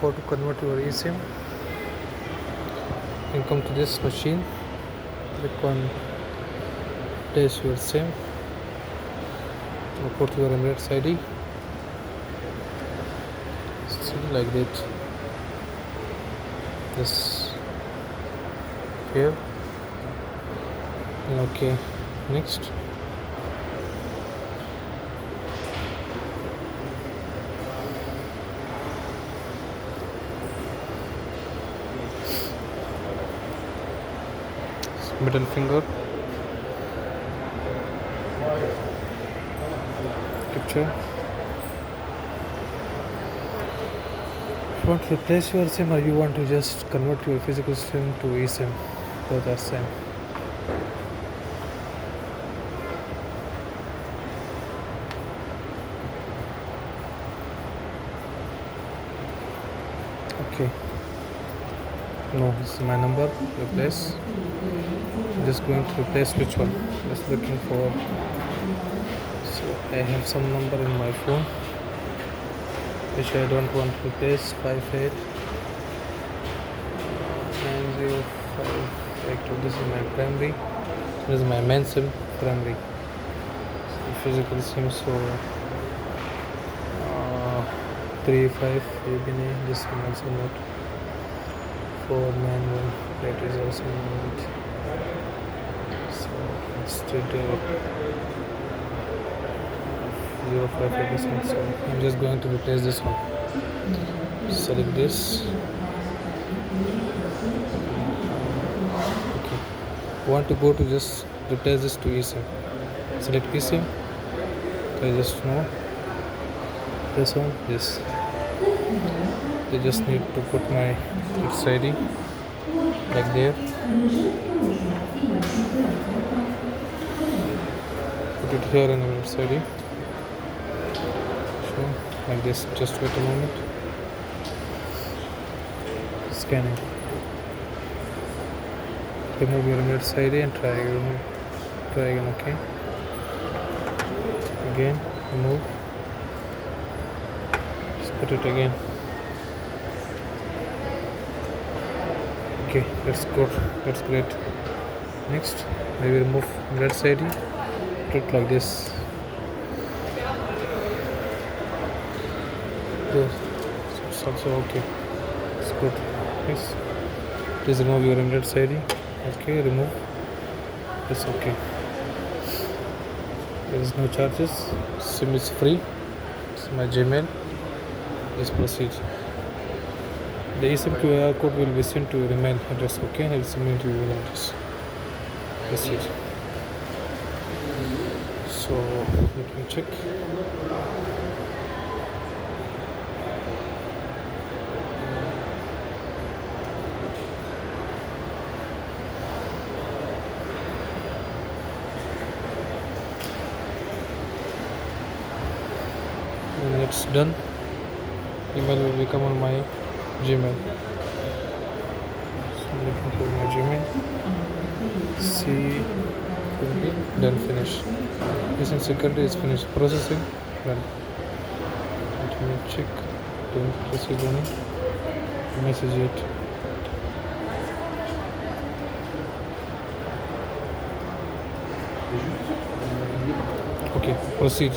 how to convert your eSIM. You come to this machine, click on place your SIM, put your Emirates ID, like that. This here, and okay, next. Middle finger, capture. If you want to replace your SIM or you want to just convert your physical SIM to eSIM, both are same. Okay, no, this is my number. Replace. Just going to replace which one? Just looking for. So I have some number in my phone which I don't want to replace. 589052. This is my primary. This is my main SIM, primary. So physical SIM. So 35 ABNA. This one also not. 491. That is also not. So instead 058 this one. So I'm just going to replace this one. Select this. Okay. Want to go to just replace this to eSIM. Select eSIM. I just know this one. This. I just need to put my Emirates ID like there. Put it here in the Emirates ID. So like this. Just wait a moment. Scanning. Remove your Emirates ID and try again. Okay. Again. Remove. Just put it again. Okay, that's good. That's great. Next, I will remove Emirates ID. Put it like this. Good. It's also okay. It's good. Yes. Please remove your Emirates ID. Okay, remove. It's okay. There is no charges. SIM is free. It's my Gmail. Let's proceed. The eSIM QR code will be sent to your email address. Okay, I will send it to your email address. Proceed. So let me check. When it's done, email will become on my Gmail. So I'm looking for my Gmail. See, done, finish. Using security is finished. Processing, done. Let me check. Don't proceed on it. Message it. Okay, proceed.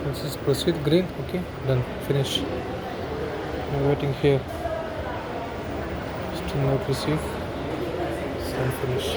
This is proceed, green. Okay, done, finish. I'm waiting here. Still not receive. Still finish.